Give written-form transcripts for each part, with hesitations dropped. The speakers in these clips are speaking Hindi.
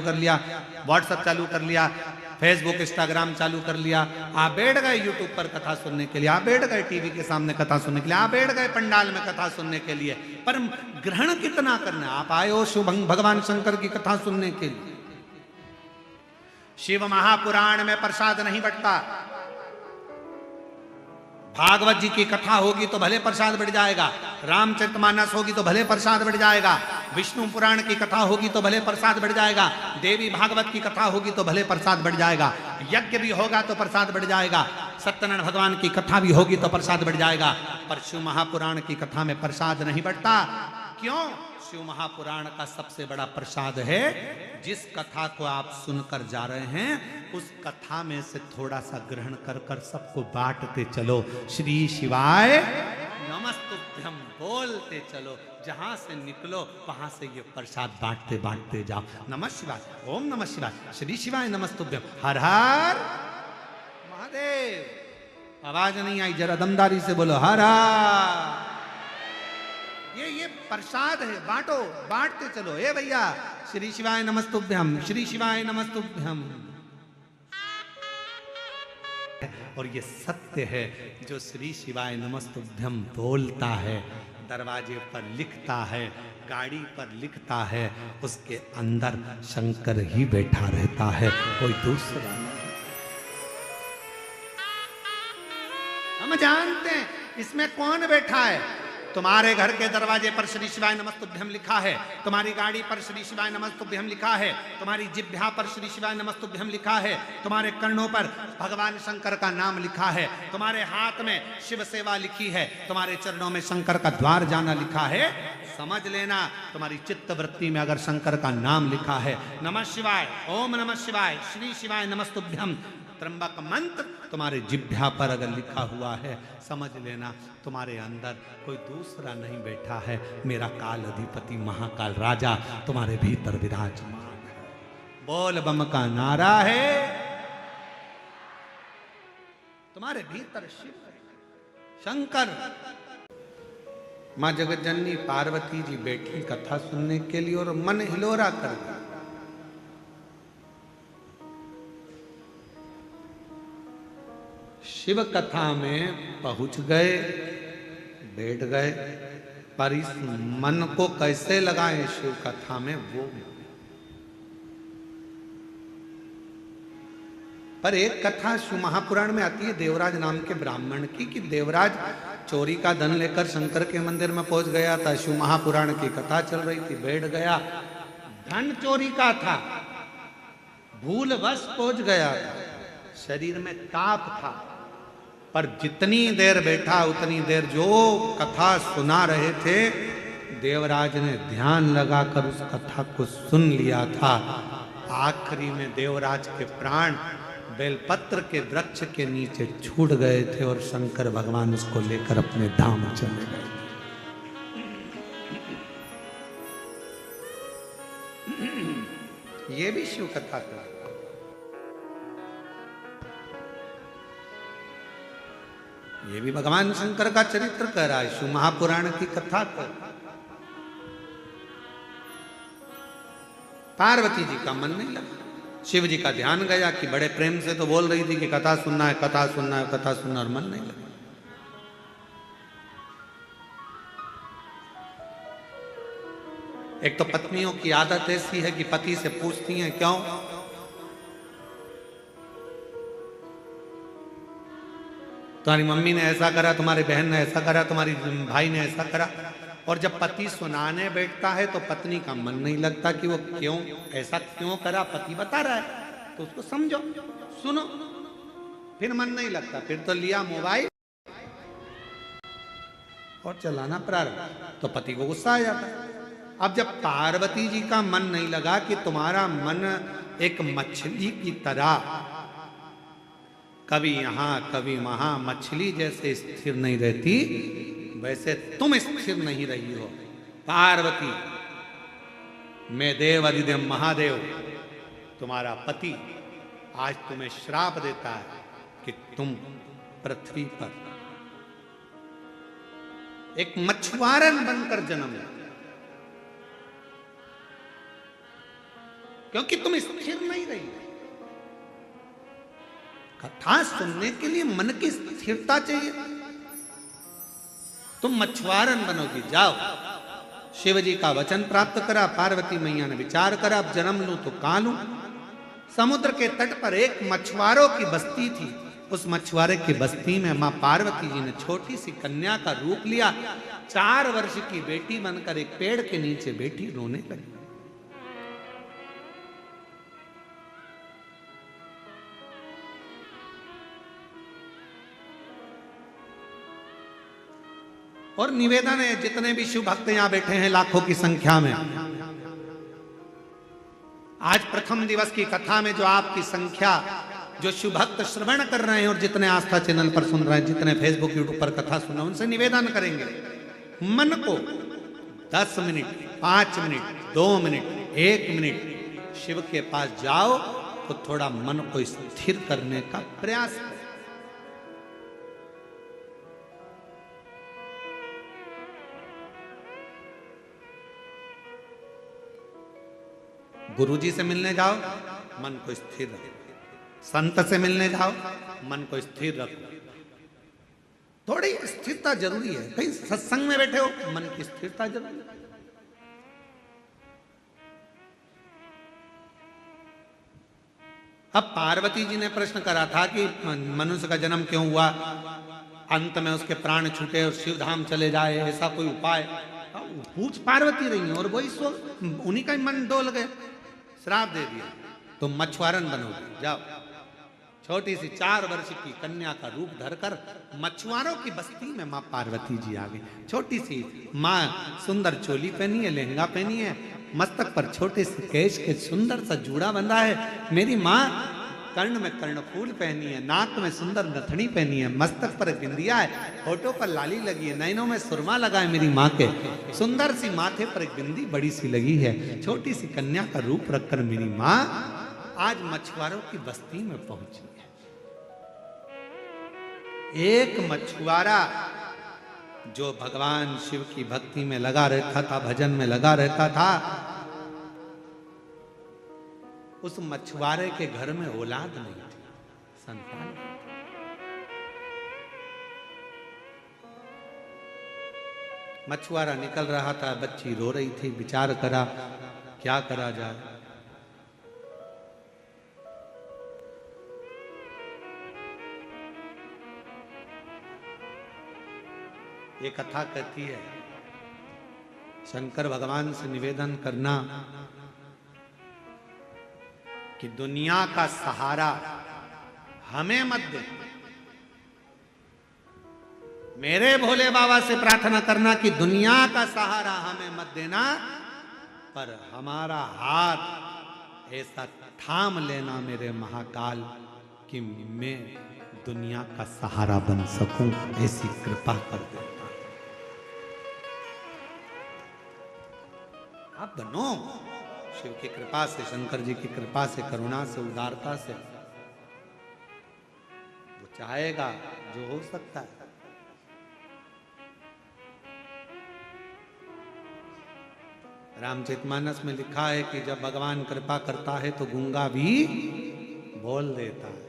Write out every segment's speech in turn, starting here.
कर लिया, व्हाट्सएप चालू कर लिया, फेसबुक इंस्टाग्राम चालू कर लिया, आप बैठ गए यूट्यूब पर कथा सुनने के लिए, आप बैठ गए टीवी के सामने कथा सुनने के लिए, आप बैठ गए पंडाल में कथा सुनने के लिए, पर ग्रहण कितना करना? आप आए हो शिव भगवान शंकर की कथा सुनने के लिए। शिव महापुराण में प्रसाद नहीं बंटता। भागवत जी की कथा होगी तो भले प्रसाद बढ़ जाएगा, रामचरितमानस होगी तो भले प्रसाद बढ़ जाएगा, विष्णु पुराण की कथा होगी तो भले प्रसाद बढ़ जाएगा, देवी भागवत की कथा होगी तो भले प्रसाद बढ़ जाएगा, यज्ञ भी होगा तो प्रसाद बढ़ जाएगा, सत्यनारायण भगवान की कथा भी होगी तो प्रसाद बढ़ जाएगा। पर शिव महापुराण की कथा में प्रसाद नहीं बढ़ता। क्यों? शिव महापुराण का सबसे बड़ा प्रसाद है, जिस कथा को आप सुनकर जा रहे हैं उस कथा में से थोड़ा सा ग्रहण कर कर सबको बांटते चलो। श्री शिवाय नमस्तुभ्यम बोलते चलो, जहां से निकलो वहां से ये प्रसाद बांटते बांटते जाओ। नमः शिवाय, ओम नमः शिवाय, श्री शिवाय नमस्तुभ्यम, हर हर महादेव। आवाज नहीं आई, जरा दमदारी से बोलो हर हर। ये प्रसाद है, बांटो, बांटते चलो। ए भैया, श्री शिवाय नमस्तुभ्यम, श्री शिवाय नमस्तुभ्यम। और ये सत्य है, जो श्री शिवाय नमस्तुभ्यम बोलता है, दरवाजे पर लिखता है, गाड़ी पर लिखता है, उसके अंदर शंकर ही बैठा रहता है, कोई दूसरा नहीं। हम जानते हैं इसमें कौन बैठा है। तुम्हारे घर के दरवाजे पर श्री शिवाय नमस्तुभ्यम लिखा है, तुम्हारी गाड़ी पर श्री शिवाय नमस्तुभ्यम लिखा है, तुम्हारी जिह्वा पर श्री शिवाय नमस्तुभ्यम लिखा है, तुम्हारे कर्णों पर भगवान शंकर का नाम लिखा है, तुम्हारे हाथ में शिव सेवा लिखी है, तुम्हारे चरणों में शंकर का द्वार जाना लिखा है। समझ लेना, तुम्हारी चित्त वृत्ति में अगर शंकर का नाम लिखा है, नमः शिवाय, ओम नमः शिवाय, श्री शिवाय नमस्तुभ्यम त्र्यंबक मंत्र तुम्हारे जिह्वा पर अगर लिखा हुआ है, समझ लेना तुम्हारे अंदर कोई दूसरा नहीं बैठा है, मेरा काल अधिपति महाकाल राजा तुम्हारे भीतर विराजमान है। बोल बम का नारा है, तुम्हारे भीतर शिव शंकर। मां जगत जननी पार्वती जी बैठी कथा सुनने के लिए और मन हिलोरा कर दिया। शिव कथा में पहुंच गए, बैठ गए, पर इस मन को कैसे लगाएं शिव कथा में, वो पर एक कथा शिव महापुराण में आती है देवराज नाम के ब्राह्मण की, कि देवराज चोरी का धन लेकर शंकर के मंदिर में पहुंच गया था। शिव महापुराण की कथा चल रही थी, बैठ गया, धन चोरी का था, भूलवश पहुंच गया था, शरीर में ताप था, पर जितनी देर बैठा उतनी देर जो कथा सुना रहे थे, देवराज ने ध्यान लगाकर उस कथा को सुन लिया था। आखिरी में देवराज के प्राण बेलपत्र के वृक्ष के नीचे छूट गए थे और शंकर भगवान उसको लेकर अपने धाम चले गए। ये भी शिव कथा का, ये भी भगवान शंकर का चरित्र कह रहा है, शिव महापुराण की कथा कर। पार्वती जी का मन नहीं लगा, शिव जी का ध्यान गया कि बड़े प्रेम से तो बोल रही थी कि कथा सुनना है, कथा सुनना है, कथा सुनना, और मन नहीं लगा। एक तो पत्नियों की आदत ऐसी है कि पति से पूछती हैं क्यों, तुम्हारी मम्मी ने ऐसा करा, तुम्हारी बहन ने ऐसा करा, तुम्हारी भाई ने ऐसा करा। और जब पति सुनाने बैठता है तो पत्नी का मन नहीं लगता कि वो क्यों ऐसा क्यों करा, पति बता रहा है तो उसको समझो, सुनो, फिर मन नहीं लगता, फिर तो लिया मोबाइल और चलाना प्रारंभ, तो पति को गुस्सा आ जाता है। अब जब पार्वती जी का मन नहीं लगा कि तुम्हारा मन एक मछली की तरह कभी यहां कभी वहां मछली जैसे स्थिर नहीं रहती, वैसे तुम स्थिर नहीं रही हो पार्वती। मैं देव अधिदेव महादेव तुम्हारा पति आज तुम्हें श्राप देता है कि तुम पृथ्वी पर एक मछुआरन बनकर जन्म लो। क्योंकि तुम स्थिर नहीं रही। कथा सुनने के लिए मन की स्थिरता चाहिए। तुम मछुआरन बनोगी, जाओ। शिव जी का वचन प्राप्त करा, पार्वती मैया ने विचार करा, अब जन्म लूं तो कहां लूं। समुद्र के तट पर एक मछुआरों की बस्ती थी। उस मछुआरे की बस्ती में मां पार्वती जी ने छोटी सी कन्या का रूप लिया। 4 वर्ष की बेटी बनकर एक पेड़ के नीचे बैठी रोने लगी। और निवेदन है, जितने भी शिव भक्त यहां बैठे हैं लाखों की संख्या में, आज प्रथम दिवस की कथा में जो आपकी संख्या, जो शिव भक्त श्रवण कर रहे हैं और जितने आस्था चैनल पर सुन रहे हैं, जितने फेसबुक यूट्यूब पर कथा सुन रहे हैं, उनसे निवेदन करेंगे, मन को 10 minute, 5 minute, 2 minute, 1 minute Shiv के पास जाओ तो थोड़ा मन को स्थिर करने का प्रयास करो। गुरुजी से मिलने जाओ, मन को स्थिर रखो। संत से मिलने जाओ, मन को स्थिर रखो। थोड़ी स्थिरता जरूरी है। कहीं सत्संग में बैठे हो, मन की स्थिरता जरूरी है। अब पार्वती जी ने प्रश्न करा था कि मनुष्य का जन्म क्यों हुआ, अंत में उसके प्राण छूटे और शिव धाम चले जाए, ऐसा कोई उपाय? पूछ पार्वती रही है और वही सो उन्हीं का मन डोल गए, श्राप दे दिया। तुम मछुआरन बनोगे, जाओ। छोटी सी 4 वर्ष की कन्या का रूप धरकर मछुआरों की बस्ती में मां पार्वती जी आ गई। छोटी सी मां सुंदर चोली पहनी है, लहंगा पहनी है, मस्तक पर छोटे से केश के सुंदर सा जूड़ा बंधा है। मेरी मां कर्ण में कर्णफूल पहनी है, नाक में सुंदर नथनी पहनी है, मस्तक पर बिंदिया है, होठों पर लाली लगी है, नैनों में सुरमा लगा है। मेरी माँ के सुंदर सी माथे पर एक बिंदी बड़ी सी लगी है। छोटी सी कन्या का रूप रखकर मेरी माँ आज मछुआरों की बस्ती में पहुंची है। एक मछुआरा जो भगवान शिव की भक्ति में लगा रहता था, भजन में लगा रहता था, उस मछुआरे के घर में औलाद नहीं थी, संतान। मछुआरा निकल रहा था, बच्ची रो रही थी, विचार करा क्या करा जाए। ये कथा कहती है, शंकर भगवान से निवेदन करना कि दुनिया का सहारा हमें मत दे। मेरे भोले बाबा से प्रार्थना करना कि दुनिया का सहारा हमें मत देना, पर हमारा हाथ ऐसा थाम लेना मेरे महाकाल कि मैं दुनिया का सहारा बन सकूं, ऐसी कृपा कर देना। आप बनो शिव की कृपा से, शंकर जी की कृपा से, करुणा से, उदारता से। वो चाहेगा जो हो सकता है। रामचरितमानस में लिखा है कि जब भगवान कृपा करता है तो गूंगा भी बोल देता है,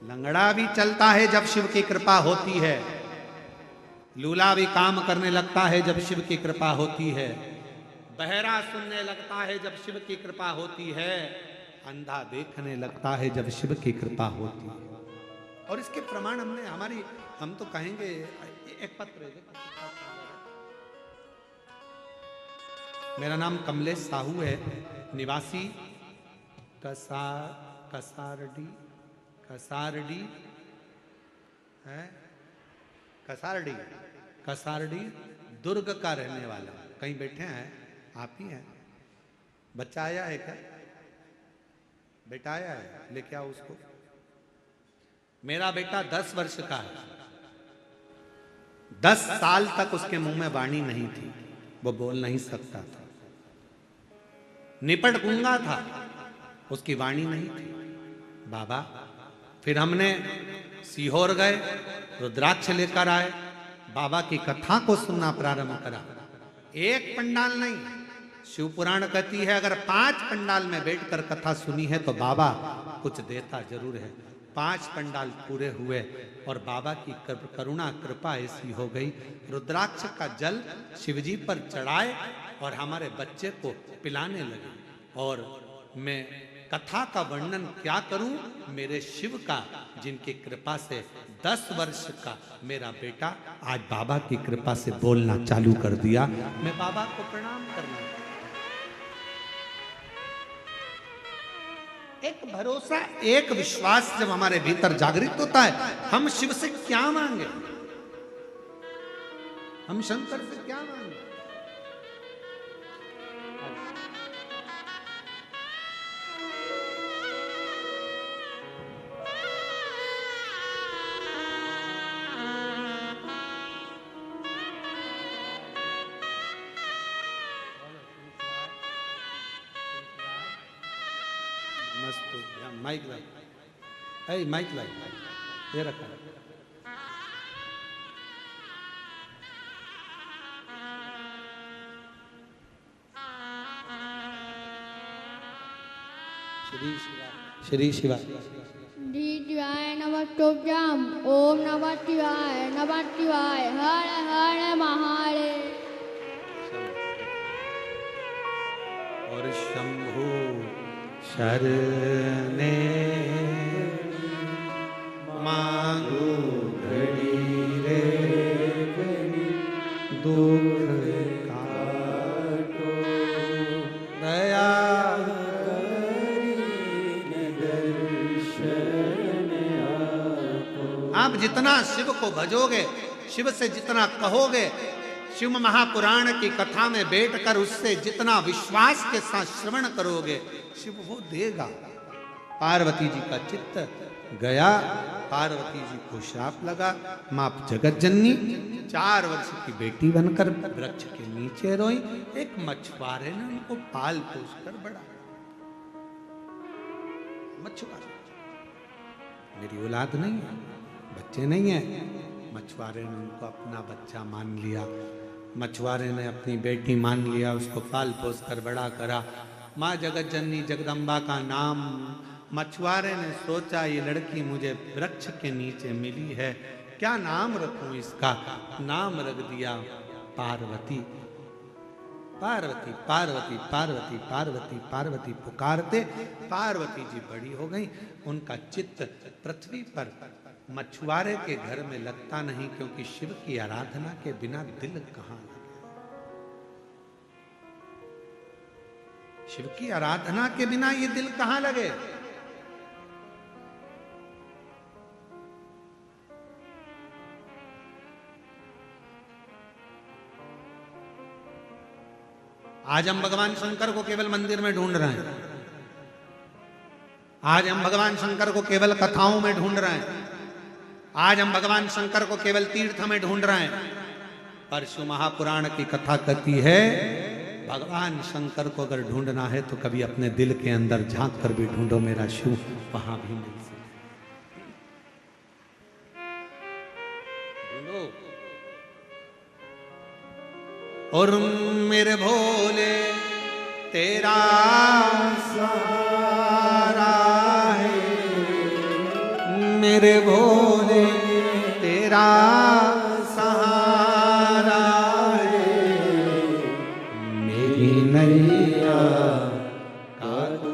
लंगड़ा भी चलता है जब शिव की कृपा होती है, लूला भी काम करने लगता है जब शिव की कृपा होती है, बहरा सुनने लगता है जब शिव की कृपा होती है, अंधा देखने लगता है जब शिव की कृपा होती है। और इसके प्रमाण हम तो कहेंगे एक पत्र। मेरा नाम कमलेश साहू है, निवासी कसारडी दुर्ग का रहने वाला। कहीं बैठे हैं आप ही हैं? बच्चा आया है क्या? बेटा आया है, लेके आओ उसको। मेरा बेटा 10 वर्ष का है। 10 साल तक उसके मुंह में वाणी नहीं थी, वो बोल नहीं सकता था, निपट गूंगा था, उसकी वाणी नहीं थी। बाबा, फिर हमने सीहोर गए, रुद्राक्ष लेकर आए, बाबा की कथा को सुनना प्रारंभ करा। एक पंडाल नहीं, शिव पुराण कहती है अगर 5 पंडाल में बैठकर कथा सुनी है तो बाबा कुछ देता जरूर है। 5 पंडाल पूरे हुए और बाबा की करुणा कृपा ऐसी हो गई, रुद्राक्ष का जल शिवजी पर चढ़ाए और हमारे बच्चे को पिलाने लगे। और मैं कथा का वर्णन क्या करूं, मेरे शिव का, जिनकी कृपा से 10 वर्ष का मेरा बेटा आज बाबा की कृपा से बोलना चालू कर दिया। मैं बाबा को प्रणाम करना, एक भरोसा, एक विश्वास जब हमारे भीतर जागृत होता है, हम शिव से क्या मांगे, हम शंकर से क्या मांगे। माइक लाई, माइक लाई, ये रखा। श्री शिवा शिवाय नमस्तुभ्यं। ओम नमः शिवाय हर हर महादेव। और शंभु शरणे मांगू घड़ी रे दुख काटो दया आप जितना शिव को भजोगे, शिव से जितना कहोगे, शिव महापुराण की कथा में बैठकर उससे जितना विश्वास के साथ श्रवण करोगे, शिव वो देगा। पार्वती जी का चित्त गया, पार्वती जी को श्राप लगा, मां जगत जननी 4 वर्ष की बेटी बनकर वृक्ष के नीचे रोई। एक मछुआरे ने उनको पाल पोस कर बड़ा, मछुआरे, मेरी औलाद नहीं है, बच्चे नहीं है, मछुआरे ने उनको अपना बच्चा मान लिया, मछुआरे ने अपनी बेटी मान लिया, उसको पाल पोस कर बड़ा करा। माँ जगत जननी जगदम्बा का नाम, मछुआरे ने सोचा ये लड़की मुझे वृक्ष के नीचे मिली है, क्या नाम रखूं इसका, नाम रख दिया पार्वती। पार्वती पार्वती पार्वती पार्वती पार्वती पुकारते पार्वती जी बड़ी हो गई। उनका चित्त पृथ्वी पर मछुआरे के घर में लगता नहीं, क्योंकि शिव की आराधना के बिना दिल कहां लगे। शिव की आराधना के बिना ये दिल कहां लगे। आज हम भगवान शंकर को केवल मंदिर में ढूंढ रहे हैं, आज हम भगवान शंकर को केवल कथाओं में ढूंढ रहे हैं, आज हम भगवान शंकर को केवल तीर्थ में ढूंढ रहे हैं। पर शिव महापुराण की कथा कहती है भगवान शंकर को अगर ढूंढना है तो कभी अपने दिल के अंदर झांक कर भी ढूंढो, मेरा शिव वहां भी मिल सकता। और मेरे भोले तेरा सहारा है, मेरे भोले तेरा सहारा है, मेरी नैया का तू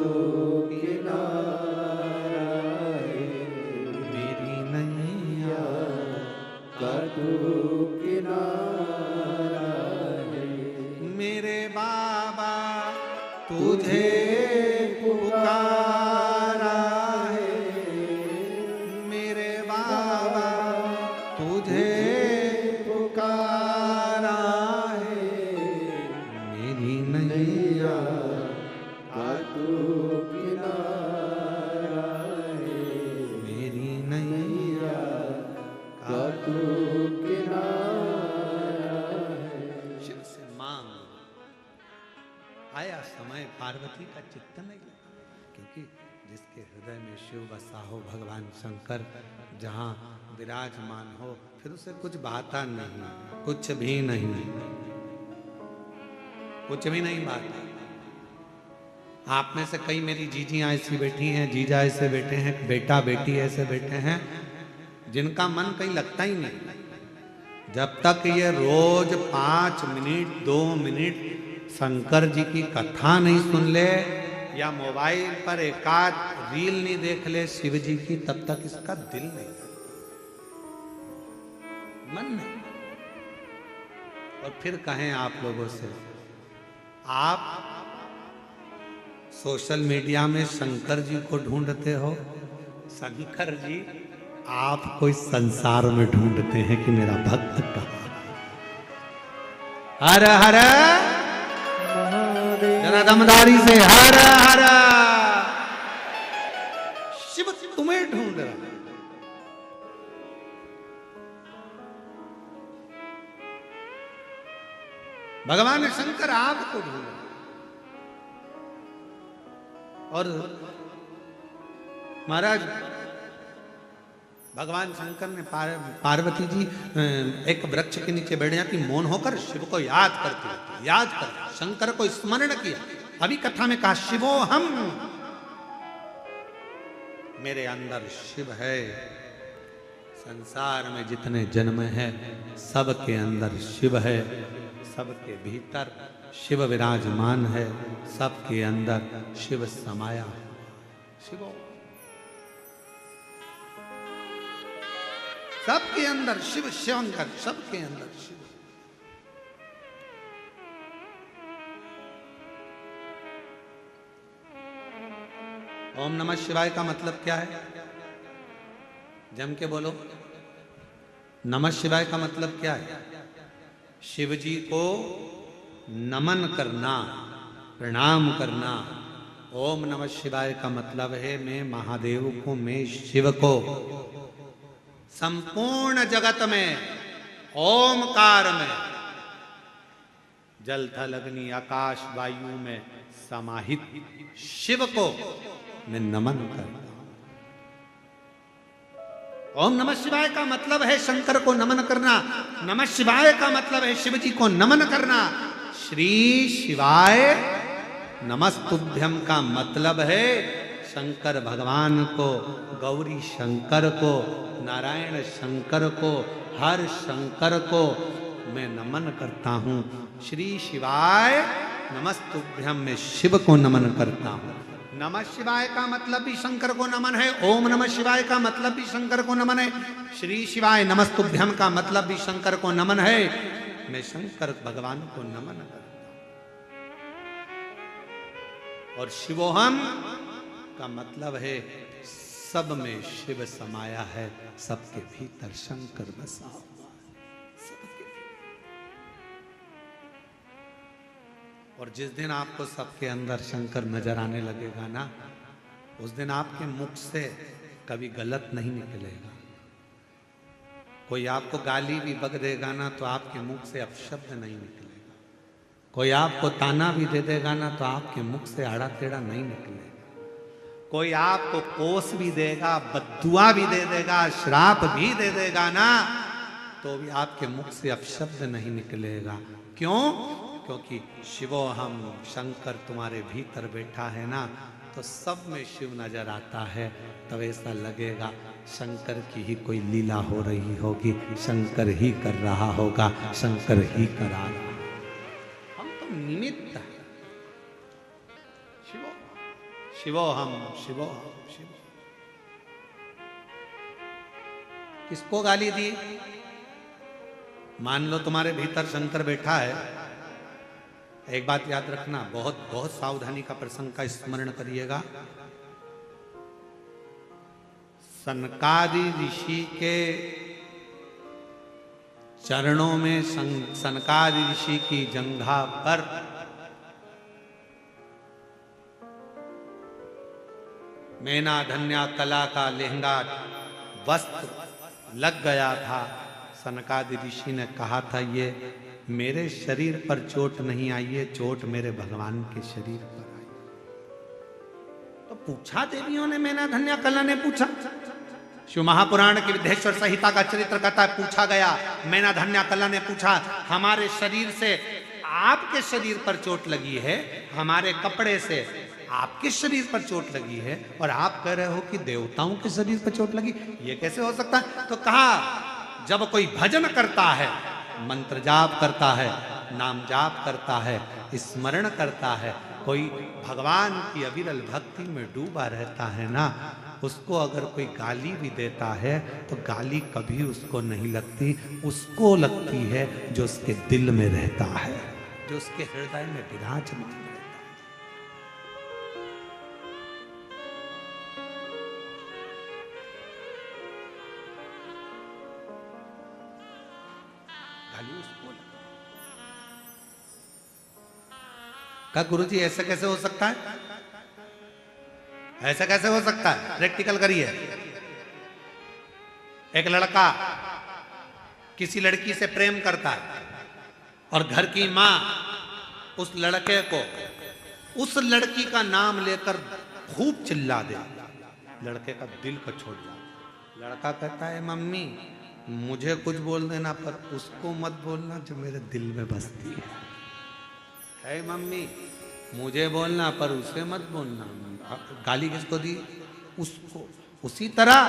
किनारा है, मेरी नैया का तू किनारा है। मेरे बाबा तुझे पुकारा है, मेरे बाबा तुझे पुकारा है, मेरी नैया का तू किनारा है, मेरी नैया का तू किनारा है। शिव से मांग। आया समय पार्वती का चित्त नहीं लगा, क्योंकि जिसके हृदय में शिव बसा हो, भगवान शंकर जहाँ विराजमान हो, फिर उसे कुछ भाता नहीं, कुछ भी नहीं। कुछ भी नहीं बात। आप में से कई मेरी जीजियां ऐसी बैठी हैं, जीजा ऐसे बैठे हैं, बेटा बेटी ऐसे बैठे हैं जिनका मन कहीं लगता ही नहीं। जब तक ये रोज 5 मिनट 2 मिनट शंकर जी की कथा नहीं सुन ले या मोबाइल पर एकाध रील नहीं देख ले शिव जी की, तब तक इसका दिल नहीं, मन नहीं। और फिर कहें आप लोगों से, आप सोशल मीडिया में शंकर जी को ढूंढते हो, शंकर जी आपको इस संसार में ढूंढते हैं कि मेरा भक्त कहाँ। हर हर जरा दमदारी से हर हर, शिव तुम्हें ढूंढ रहा। भगवान शंकर आपको ढूंढ रहा। और महाराज भगवान शंकर ने पार्वती जी एक वृक्ष के नीचे बैठ जाती, मौन होकर शिव को याद करती, याद कर शंकर को स्मरण किया। अभी कथा में कहा शिवो हम, मेरे अंदर शिव है। संसार में जितने जन्म है सबके अंदर शिव है, सबके भीतर शिव विराजमान है, सबके अंदर शिव समाया है। शिवो सबके अंदर शिव, शिवंकर सबके अंदर शिव। ओम नमः शिवाय का मतलब क्या है? जम के बोलो। नमः शिवाय का मतलब क्या है? शिव जी को नमन करना, प्रणाम करना। ओम नमः शिवाय का मतलब है मैं महादेव को, मैं शिव को संपूर्ण जगत में ओमकार में, जल थल अग्नि आकाश वायु में समाहित शिव को मैं नमन करता हूं। ओम नमः शिवाय का मतलब है शंकर को नमन करना। नमः शिवाय का मतलब है शिव जी को नमन करना। श्री शिवाय नमस्तुभ्यम का मतलब है शंकर भगवान को, गौरी शंकर को, नारायण शंकर को, हर शंकर को मैं नमन करता हूं। श्री शिवाय नमस्तुभ्यम, मैं शिव को नमन करता हूं। नमः शिवाय का मतलब भी शंकर को नमन है। ओम नमः शिवाय का मतलब भी शंकर को नमन है। श्री शिवाय नमस्तुभ्यम का मतलब भी शंकर को नमन है। मैं शंकर भगवान को नमन करता हूं। और शिवोहम का मतलब है सब में शिव समाया है, सबके भीतर शंकर बसा हुआ सबके। और जिस दिन आपको सबके अंदर शंकर नजर आने लगेगा ना, उस दिन आपके मुख से कभी गलत नहीं निकलेगा। कोई आपको गाली भी बक देगा ना तो आपके मुख से अपशब्द नहीं निकलेगा। कोई आपको ताना भी दे देगा ना तो आपके मुख से आड़ा टेढ़ा नहीं निकलेगा। कोई आपको कोस भी देगा, बद्दुआ भी दे देगा, श्राप भी दे देगा ना, तो भी आपके मुख से अपशब्द नहीं निकलेगा। क्यों? क्योंकि शिवो हम, शंकर तुम्हारे भीतर बैठा है ना, तो सब में शिव नजर आता है। तब ऐसा लगेगा शंकर की ही कोई लीला हो रही होगी, शंकर ही कर रहा होगा, शंकर ही करा रहा। हम तो निमित्त है। शिवो हम, शिवो हम, शिव। किसको गाली दी? मान लो तुम्हारे भीतर शंकर बैठा है। एक बात याद रखना, बहुत बहुत सावधानी का प्रसंग का स्मरण करिएगा। सनकादि ऋषि के चरणों में, सनकादि ऋषि की जंघा पर मैना धन्या कला का लहंगा वस्त्र लग गया था। सनकादि ऋषि ने कहा था ये मेरे शरीर पर चोट नहीं आई है, चोट मेरे भगवान के शरीर पर आई। तो पूछा देवियों ने, मैना धन्या कला ने पूछा। शिव महापुराण की विद्धेश्वर संहिता का चरित्र कहता है, पूछा गया, मैना धन्या कला ने पूछा, हमारे शरीर से आपके शरीर पर चोट लगी है, हमारे कपड़े से आपके शरीर पर चोट लगी है, और आप कह रहे हो कि देवताओं के शरीर पर चोट लगी, ये कैसे हो सकता है? तो कहा जब कोई भजन करता है, मंत्र जाप करता है, नाम जाप करता है, स्मरण करता है, कोई भगवान की अविरल भक्ति में डूबा रहता है ना, उसको अगर कोई गाली भी देता है तो गाली कभी उसको नहीं लगती, उसको लगती है जो उसके दिल में रहता है, जो उसके हृदय में विराजमान रहता है। गाली उसको का गुरुजी ऐसा कैसे हो सकता है? ऐसा कैसे हो सकता है? प्रैक्टिकल करिए। एक लड़का किसी लड़की से प्रेम करता है और घर की मां उस लड़के को उस लड़की का नाम लेकर खूब चिल्ला दे, लड़के का दिल को छोड़ जाता। लड़का कहता है मम्मी मुझे कुछ बोल देना पर उसको मत बोलना जो मेरे दिल में बसती है मम्मी मुझे बोलना पर उसे मत बोलना। गाली किसको दी? उसको। उसी तरह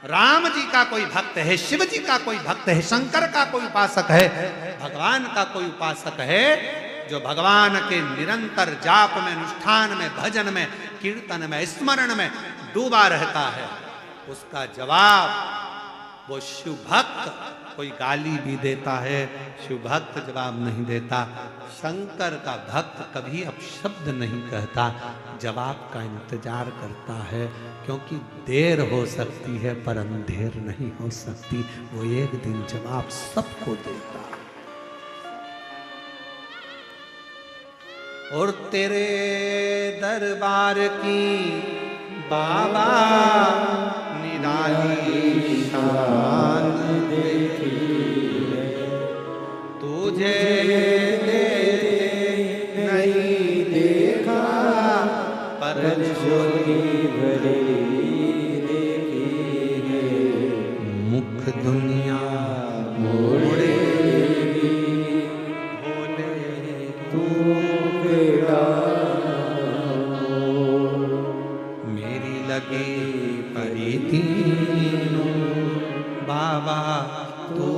राम जी का कोई भक्त है, शिव जी का कोई भक्त है, शंकर का कोई उपासक है, भगवान का कोई उपासक है, जो भगवान के निरंतर जाप में, अनुष्ठान में, भजन में, कीर्तन में, स्मरण में डूबा रहता है, उसका जवाब वो शिव भक्त कोई गाली भी देता है, शिव भक्त जवाब नहीं देता। शंकर का भक्त कभी अपशब्द नहीं कहता, जवाब का इंतजार करता है, क्योंकि देर हो सकती है पर अंधेर नहीं हो सकती। वो एक दिन जवाब सबको देता। और तेरे दरबार की बाबा निराली शान देखी तुझे नहीं देखा पर मुख दुनिया मोड़े भोले तू मेरी लगी परी तीनों बाबा तू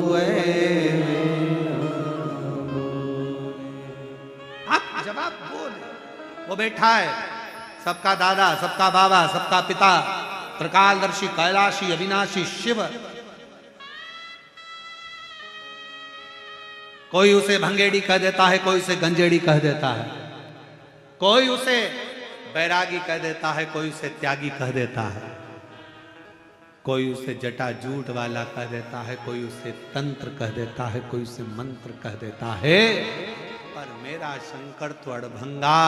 आप जवाब बोल। वो बैठा है सबका दादा, सबका बाबा, सबका पिता, त्रिकालदर्शी, कैलाशी, अविनाशी शिव। कोई उसे भंगेड़ी कह देता है, कोई उसे गंजेड़ी कह देता है, कोई उसे बैरागी कह देता है, कोई उसे त्यागी कह देता है, कोई उसे जटा जूट वाला कह देता है, कोई उसे तंत्र कह देता है, कोई उसे मंत्र कह देता है, पर मेरा शंकर तो अड़भंगा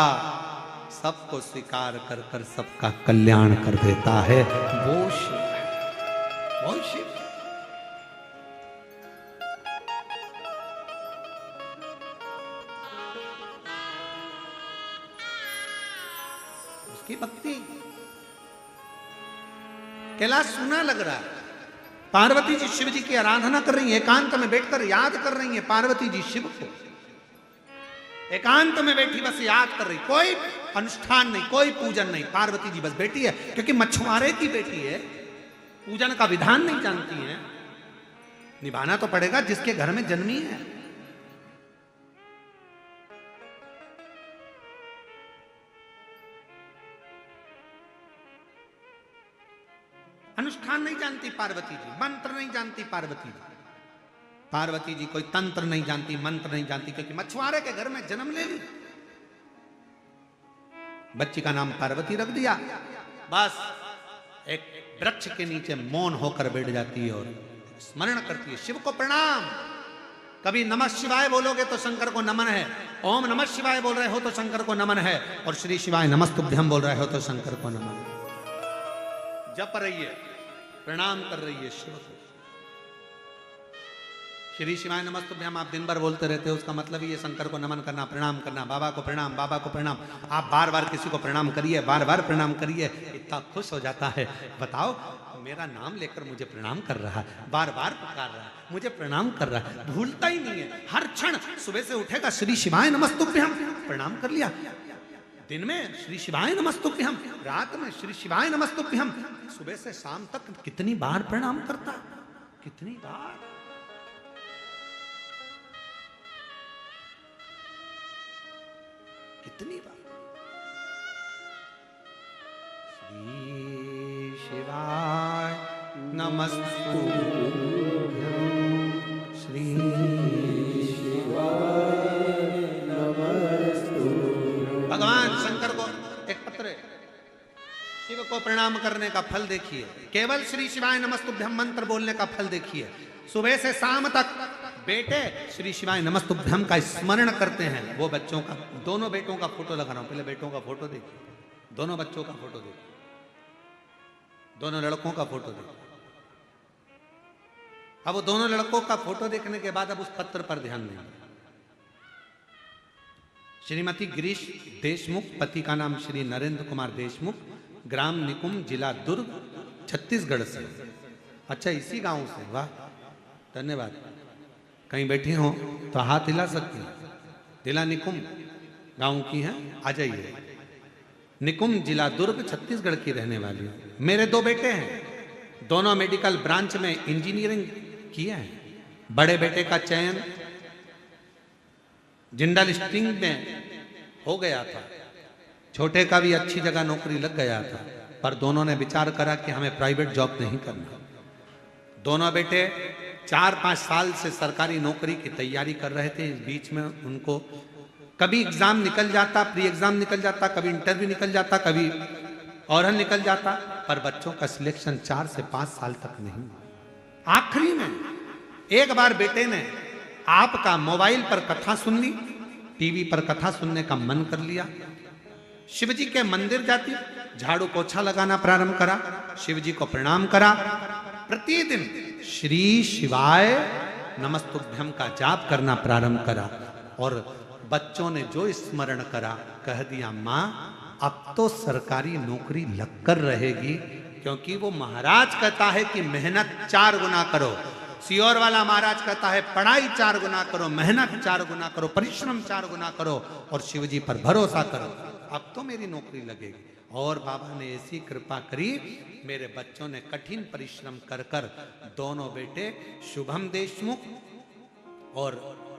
सबको स्वीकार कर कर सबका कल्याण कर देता है। वो शिव है, वो शिव। उसकी भक्ति कैलाश सुना लग रहा है। पार्वती जी शिव जी की आराधना कर रही है, एकांत में बैठकर याद कर रही है पार्वती जी शिव को, एकांत में बैठी बस याद कर रही, कोई अनुष्ठान नहीं, कोई पूजन नहीं, पार्वती जी बस बैठी है, क्योंकि मछुआरे की बेटी है, पूजन का विधान नहीं जानती है, निभाना तो पड़ेगा जिसके घर में जन्मी है। अनुष्ठान नहीं जानती पार्वती जी, मंत्र नहीं जानती पार्वती जी, पार्वती जी कोई तंत्र नहीं जानती, मंत्र नहीं जानती, क्योंकि मछुआरे के घर में जन्म ले ली, बच्ची का नाम पार्वती रख दिया, बस एक वृक्ष के नीचे मौन होकर बैठ जाती है और स्मरण करती है शिव को प्रणाम। कभी नमः शिवाय बोलोगे तो शंकर को नमन है, ओम नमः शिवाय बोल रहे हो तो शंकर को नमन है, और श्री शिवाय नमस्तुभ्यम बोल रहे हो तो शंकर को नमन है। जप रही है, प्रणाम कर रही है शिव को। श्री शिवाय नमस्तुभ्यम आप दिन भर बोलते रहते हो, उसका मतलब ही है शंकर को नमन करना, प्रणाम करना, बाबा को प्रणाम, बाबा को प्रणाम। आप बार बार किसी को प्रणाम करिए, बार बार प्रणाम करिए, इतना खुश हो जाता है। बताओ मेरा नाम लेकर मुझे प्रणाम कर रहा है, बार बार पुकार रहा है, मुझे प्रणाम कर रहा है, भूलता ही नहीं है। हर क्षण सुबह से उठेगा श्री शिवाय नमस्तुभ्यम, प्रणाम कर लिया। दिन में श्री शिवाय नमस्तुभ्यम, रात में श्री शिवाय नमस्तुभ्यम, सुबह से शाम तक कितनी बार प्रणाम करता, कितनी बार। कितनी बार। श्री शिवाय नमस्तुभ्यम, श्री भगवान शंकर को एक पत्र, शिव को प्रणाम करने का फल देखिए, केवल श्री शिवाय नमस्तुभ्यम मंत्र बोलने का फल देखिए। सुबह से शाम तक बेटे श्री शिवाय नमस्तुभ्यम का स्मरण करते हैं। वो बच्चों का, दोनों बेटों का फोटो लगा रहा हूं, पहले बेटों का फोटो देखिए, दोनों बच्चों का फोटो देखिए, दोनों लड़कों का फोटो देखिए। अब वो दोनों लड़कों का फोटो देखने के बाद अब उस पत्र पर ध्यान देंगे। श्रीमती गिरीश देशमुख, पति का नाम श्री नरेंद्र कुमार देशमुख, ग्राम निकुम, जिला दुर्ग, छत्तीसगढ़ से। अच्छा, इसी गांव से, वाह, धन्यवाद। कहीं बैठी हो तो हाथ हिला सकती हैं। जिला निकुम गांव की हैं, आ जाइए। निकुम, जिला दुर्ग, छत्तीसगढ़ की रहने वाली हूं। मेरे दो बेटे हैं, दोनों मेडिकल ब्रांच में इंजीनियरिंग किया है। बड़े बेटे का चयन जिंदल स्टील में हो गया था, छोटे का भी अच्छी जगह नौकरी लग गया था, पर दोनों ने विचार करा कि हमें प्राइवेट जॉब नहीं करना। दोनों बेटे 4-5 साल से सरकारी नौकरी की तैयारी कर रहे थे। इस बीच में उनको कभी एग्जाम निकल जाता, प्री एग्जाम निकल जाता, कभी इंटरव्यू निकल जाता, कभी औरहन निकल जाता, पर बच्चों का सिलेक्शन 4 से 5 साल तक नहीं। आखिरी में एक बार बेटे ने आपका मोबाइल पर कथा सुन ली, टीवी पर कथा सुनने का मन कर लिया। शिवजी के मंदिर जाती, झाड़ू पोछा लगाना प्रारंभ करा, शिवजी को प्रणाम करा, प्रतिदिन श्री शिवाय नमस्तुभ्यम का जाप करना प्रारंभ करा। और बच्चों ने जो स्मरण करा, कह दिया माँ अब तो सरकारी नौकरी लगकर रहेगी, क्योंकि वो महाराज कहता है कि मेहनत 4 गुना करो। सियोर वाला महाराज कहता है पढ़ाई 4 गुना करो, मेहनत 4 गुना करो, परिश्रम 4 गुना करो और शिवजी पर भरोसा करो, अब तो मेरी नौकरी लगेगी। और बाबा ने ऐसी कृपा करी, मेरे बच्चों ने कठिन परिश्रम कर कर दोनों बेटे शुभम देशमुख और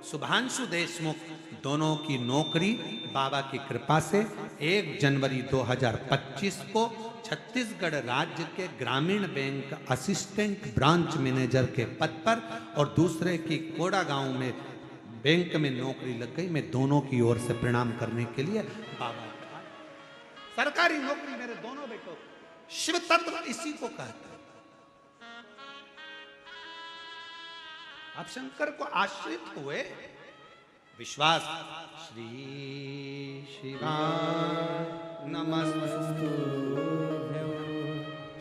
शुभांशु देशमुख दोनों की नौकरी बाबा की कृपा से 1 जनवरी 2025 को छत्तीसगढ़ राज्य के ग्रामीण बैंक असिस्टेंट ब्रांच मैनेजर के पद पर और दूसरे की कोड़ा गांव में बैंक में नौकरी लग गई। मैं दोनों की ओर से प्रणाम करने के लिए बाबा, सरकारी नौकरी मेरे दोनों बेटों को। शिव तत्व इसी को कहता है। आप शंकर को आश्रित हुए, विश्वास, श्री शिवाय नमस्तुभ्यं,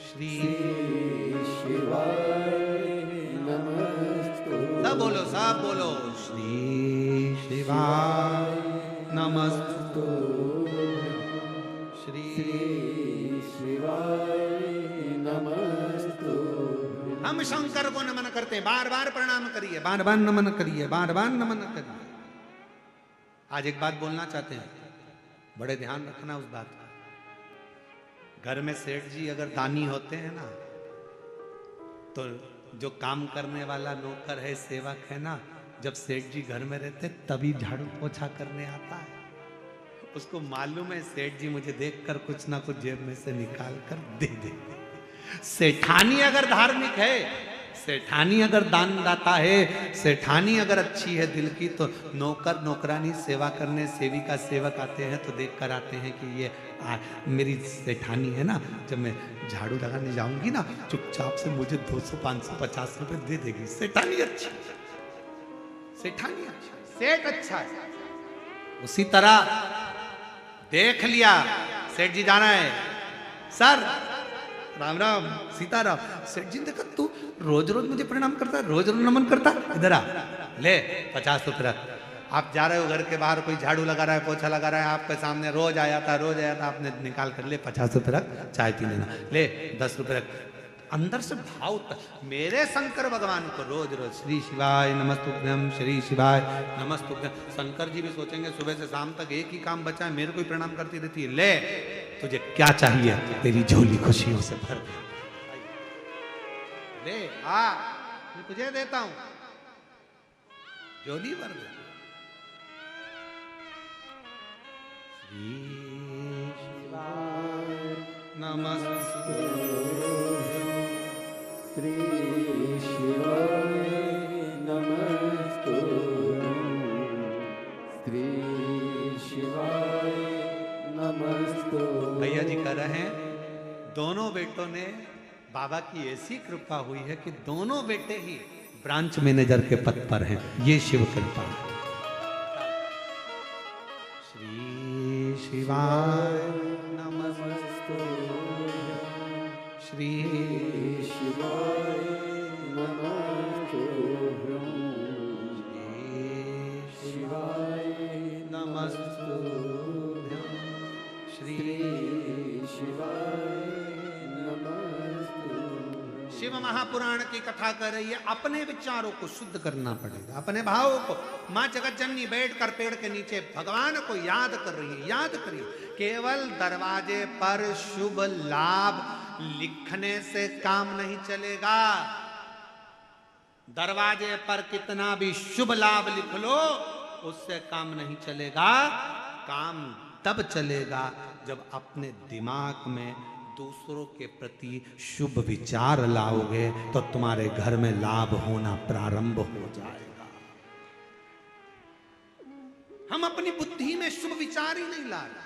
श्री शिवाय नमस्तुभ्यं। सब बोलो, सब बोलो, श्री शिवाय नमस्तुभ्यं, श्री शिवाय नमस्तुभ्यं। हम शंकर को नमन करते हैं, बार बार प्रणाम करिए, बार बार नमन करिए, बार बार नमन करिए। आज एक बात बोलना चाहते हैं, बड़े ध्यान रखना उस बात का। घर में सेठ जी अगर दानी होते हैं ना, तो जो काम करने वाला नौकर है, सेवक है ना, जब सेठ जी घर में रहते तभी झाड़ू पोछा करने आता है। उसको मालूम है सेठ जी मुझे देखकर कुछ ना कुछ जेब में से निकाल कर दे दे। सेठानी अगर धार्मिक है, सेठानी अगर दानदाता है, सेठानी अगर अच्छी है दिल की, तो नौकर नौकरानी सेवा करने, सेविका सेवक आते हैं तो देख कर आते हैं कि ये मेरी सेठानी है ना, जब मैं झाड़ू लगाने जाऊंगी ना, चुपचाप से मुझे 200, 500, 50 रुपए दे देगी। सेठानी अच्छी, सेठानी अच्छी, सेठ अच्छा है। उसी तरह देख लिया सेठ जी जाना है, सर राम राम सीताराम। सेठ जी ने देखा तू रोज रोज मुझे प्रणाम करता है, रोज रोज नमन करता है, इधर आ ले 50 रुपये रख। आप जा रहे हो घर के बाहर, कोई झाड़ू लगा रहा है, पोछा लगा रहा है, आपके सामने रोज आया था, आपने निकाल कर ले 50 रुपये रख, चाय पी लेना, ले 10 रुपये रख। अंदर से भाव मेरे शंकर भगवान को रोज रोज श्री शिवाय नमस्तुभ्यम, श्री शिवाय नमस्तुभ्यम। शंकर जी भी सोचेंगे सुबह से शाम तक एक ही काम बचा है, मेरे को ही प्रणाम करती रहती है। ले तुझे क्या चाहिए, तेरी झोली खुशियों से भर दे, ले आ मैं तुझे देता हूं, झोली भर दे। श्री शिवाय नमस्तुभ्यम, श्री शिवाय नमस्तुभ्यम, श्री शिवाय नमस्तुभ्यम। भैया जी कह रहे हैं दोनों बेटों ने बाबा की ऐसी कृपा हुई है कि दोनों बेटे ही ब्रांच मैनेजर के पद पर हैं। ये शिव कृपा है। श्री शिवाय नमस्तुभ्यम, श्री शिवाय नमस्तुभ्यम, शिवाय नमस्तुभ्यम, श्री शिवाय शिव महापुराण की कथा कर रही है। अपने विचारों को शुद्ध करना पड़ेगा, अपने भावों को। मां जगत जननी बैठकर पेड़ के नीचे भगवान को याद कर रही है। याद करिए, केवल दरवाजे पर शुभ लाभ लिखने से काम नहीं चलेगा। दरवाजे पर कितना भी शुभ लाभ लिख लो, उससे काम नहीं चलेगा। काम तब चलेगा जब अपने दिमाग में दूसरों के प्रति शुभ विचार लाओगे, तो तुम्हारे घर में लाभ होना प्रारंभ हो जाएगा। हम अपनी बुद्धि में शुभ विचार ही नहीं ला रहे।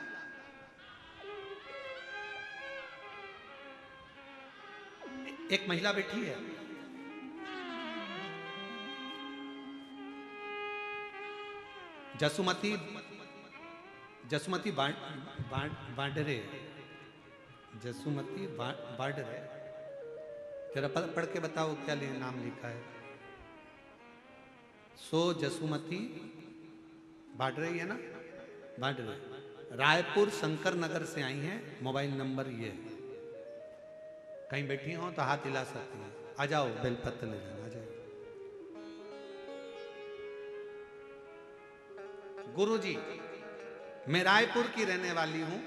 एक महिला बैठी है, जसुमती बांडरे, जसुमती बांडरे। जरा पढ़ के बताओ क्या नाम लिखा है। सो जसुमती बांडरे है ना, बांडरे, रायपुर शंकर नगर से आई हैं। मोबाइल नंबर ये है। कहीं बैठी हो तो हाथ हिला सकती हैं। आ जाओ, बेलपत्र ले जाओ, आ जाओ। गुरुजी, मैं रायपुर की रहने वाली हूं।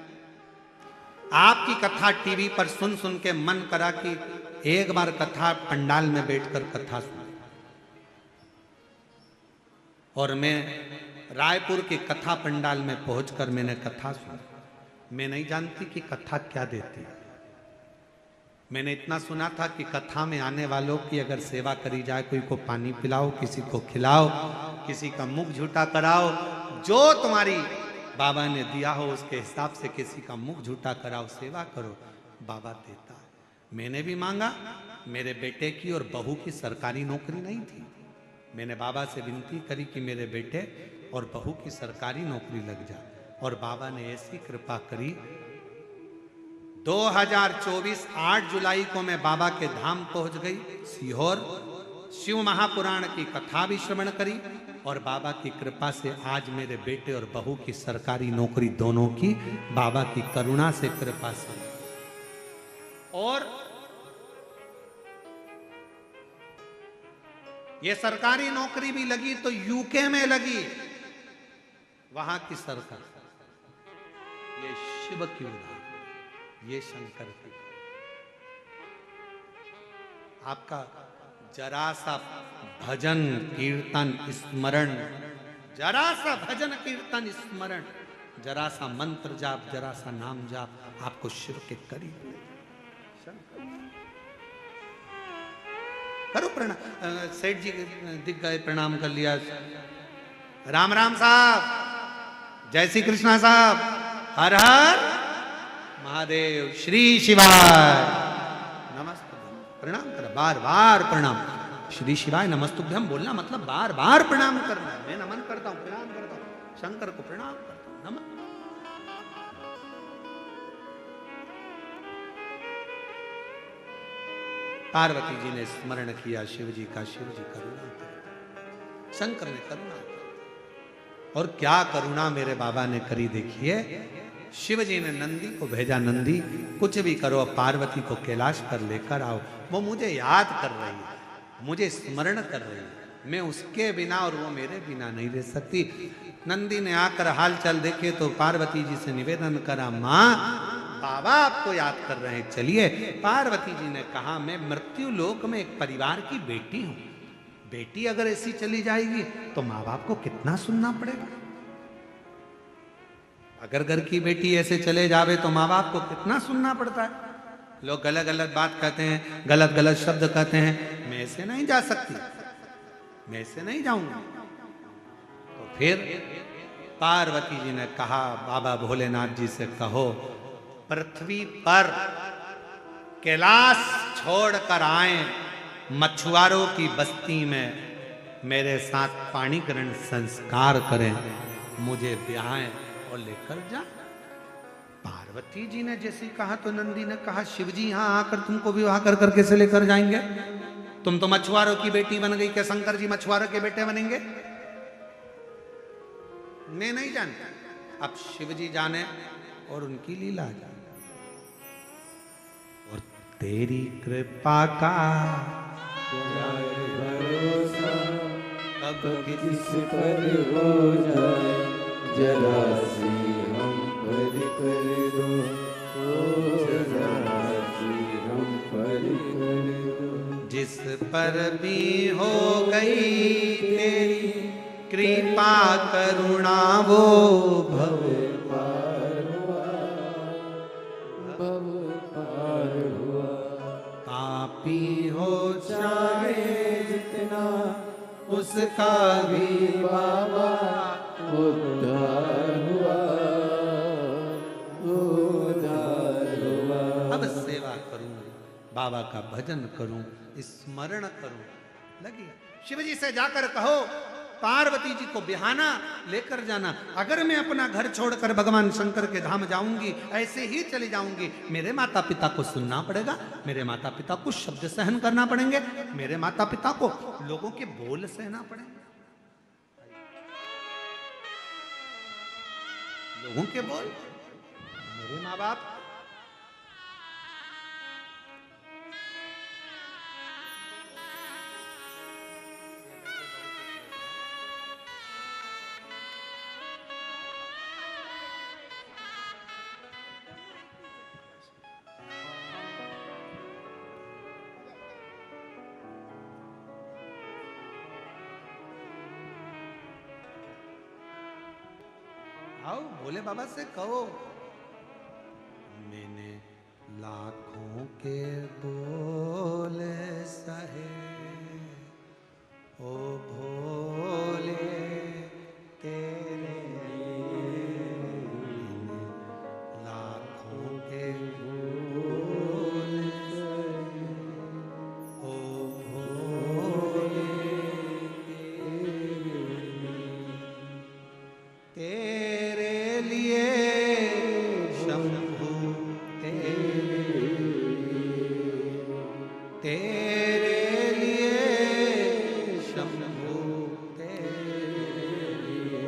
आपकी कथा टीवी पर सुन सुन के मन करा कि एक बार कथा पंडाल में बैठकर कथा सुन। और मैं रायपुर के कथा पंडाल में पहुंचकर मैंने कथा सुनी। मैं नहीं जानती कि कथा क्या देती है। मैंने इतना सुना था कि कथा में आने वालों की अगर सेवा करी जाए, कोई को पानी पिलाओ, किसी को खिलाओ, किसी का मुख झूठा कराओ, जो तुम्हारी बाबा ने दिया हो उसके हिसाब से किसी का मुख झूठा कराओ, सेवा करो, बाबा देता है। मैंने भी मांगा। मेरे बेटे की और बहू की सरकारी नौकरी नहीं थी। मैंने बाबा से विनती करी कि मेरे बेटे और बहू की सरकारी नौकरी लग जाए, और बाबा ने ऐसी कृपा करी। 2024 8 जुलाई को मैं बाबा के धाम पहुंच गई, सीहोर। शिव महापुराण की कथा भी श्रवण करी, और बाबा की कृपा से आज मेरे बेटे और बहू की सरकारी नौकरी दोनों की बाबा की करुणा से, कृपा से। और ये सरकारी नौकरी भी लगी तो यूके में लगी, वहां की सरकार। ये शिव की उदाहरण, ये शंकर की। आपका जरा सा भजन कीर्तन स्मरण, जरा सा भजन कीर्तन स्मरण, जरा सा मंत्र जाप, जरा सा नाम जाप आपको शिव के करीब। करो प्रणाम। सेठ जी दिख गए, प्रणाम कर लिया। राम राम साहब, जय श्री कृष्णा साहब, हर हर महादेव, श्री शिवाय नमस्ते। प्रणाम करो, बार बार प्रणाम। श्री शिवाय नमस्तुभ्यम बोलना मतलब बार बार प्रणाम करना। मैं नमन करता हूं, प्रणाम करता हूं, शंकर को प्रणाम करता हूं, नमन। पार्वती जी ने स्मरण किया शिव जी का, शिव जी करुणा, शंकर ने करुणा। और क्या करुणा मेरे बाबा ने करी, देखिए। शिव जी ने नंदी को भेजा, नंदी कुछ भी करो, अब पार्वती को कैलाश पर लेकर आओ। वो मुझे याद कर रही है, मुझे स्मरण कर रही है, मैं उसके बिना और वो मेरे बिना नहीं रह सकती। नंदी ने आकर हाल चाल देखे तो पार्वती जी से निवेदन करा, माँ बाबा आपको याद कर रहे हैं, चलिए। पार्वती जी ने कहा, मैं मृत्यु लोक में एक परिवार की बेटी हूं, बेटी अगर ऐसी चली जाएगी तो माँ बाप को कितना सुनना पड़ेगा। अगर घर की बेटी ऐसे चले जावे तो माँ बाप को कितना सुनना पड़ता है। लोग गलत गलत बात कहते हैं, गलत गलत शब्द कहते हैं, मैं ऐसे नहीं जा सकती, मैं ऐसे नहीं जाऊंगी। तो फिर पार्वती जी ने कहा, बाबा भोलेनाथ जी से कहो पृथ्वी पर कैलाश छोड़कर आए, मछुआरों की बस्ती में मेरे साथ पाणी ग्रहण संस्कार करें, मुझे ब्याहें और लेकर जा। पार्वती जी ने जैसे कहा तो नंदी ने कहा, शिव जी यहां आकर तुमको विवाह कर कर कैसे लेकर जाएंगे? तुम तो मछुआरों की बेटी बन गई, क्या शंकर जी मछुआरों के बेटे बनेंगे? मैं नहीं जानता, अब शिव जी जाने और उनकी लीला जाने। और तेरी कृपा का भरोसा कब किस पर हो जाए, जरा सी हम पर कर दो, ओ जरा सी हम पर कर दो। जिस पर भी हो गई तेरी कृपा करुणा, वो भव पार हुआ, भव पार हुआ। पापी हो चाहे जितना उसका भी बाबा उद्धार हुआ, उद्धार हुआ। अब सेवा करूं, बाबा का भजन करूं, स्मरण करूं, लगी। शिव जी से जाकर कहो पार्वती जी को बिहाना लेकर जाना। अगर मैं अपना घर छोड़कर भगवान शंकर के धाम जाऊंगी, ऐसे ही चली जाऊंगी, मेरे माता पिता को सुनना पड़ेगा, मेरे माता पिता को शब्द सहन करना पड़ेंगे, मेरे माता पिता को लोगों के बोल सहना पड़ेंगे, लोगों के बोल, मेरे माँ बाप। आओ भोले बाबा से कहो, मैंने लाखों के बोल सहे, ओ भोले तेरे लाखों के बोल सहे, ओ भोले तेरे लिए शंभु, तेरे लिए शंभु, तेरे लिए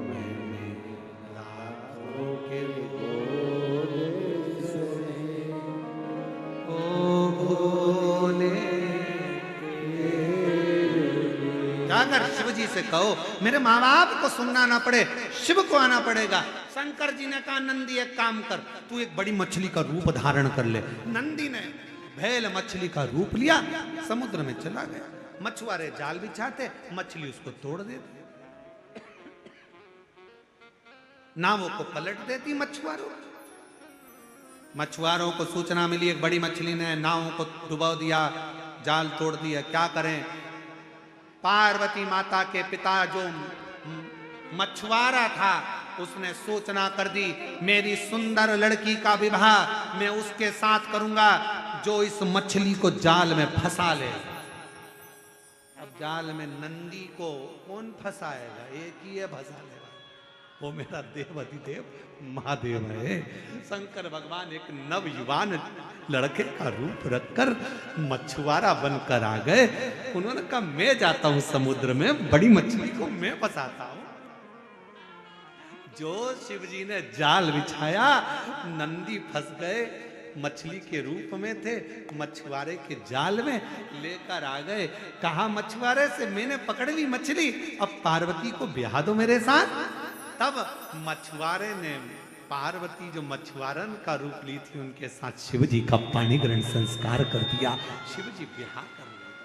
मैंने लाखों के बोल सहे, ओ भोले। जाकर शिव जी से कहो मेरे माँ बाप को सुनना ना पड़े, शिव को आना पड़ेगा। शंकर जी ने कहा, नंदी एक काम कर, तू एक बड़ी मछली का रूप धारण कर ले। नंदी ने भेल मछली का रूप लिया, समुद्र में चला गया। मछुआरे जाल बिछाते, मछली उसको तोड़ देती, नावों को पलट देती मछुआरों। मछुआरों को सूचना मिली एक बड़ी मछली ने नावों को डुबो दिया, जाल तोड़ दिया, क्या करें। पार्वती माता के पिता जो मछुआरा था, उसने सूचना कर दी, मेरी सुंदर लड़की का विवाह मैं उसके साथ करूंगा जो इस मछली को जाल में फंसा ले। अब जाल में नंदी को कौन फंसाएगा, एक ही है फंसा लेगा, वो मेरा देव अधिदेव महादेव है। शंकर भगवान एक नवयुवान लड़के का रूप रखकर मछुआरा बनकर आ गए। उन्होंने कहा, मैं जाता हूं समुद्र में, बड़ी मछली को मैं फंसाता हूं। जो शिव जी ने जाल बिछाया, नंदी फंस गए, मछली के रूप में थे, मछुआरे के जाल में लेकर आ गए। कहा मछुआरे से मैंने पकड़ ली मछली, अब पार्वती को ब्याह दो मेरे साथ। तब मछुआरे ने पार्वती जो मछुआरन का रूप ली थी उनके साथ शिव जी का पाणी ग्रहण संस्कार कर दिया। शिव जी ब्याह कर लिए।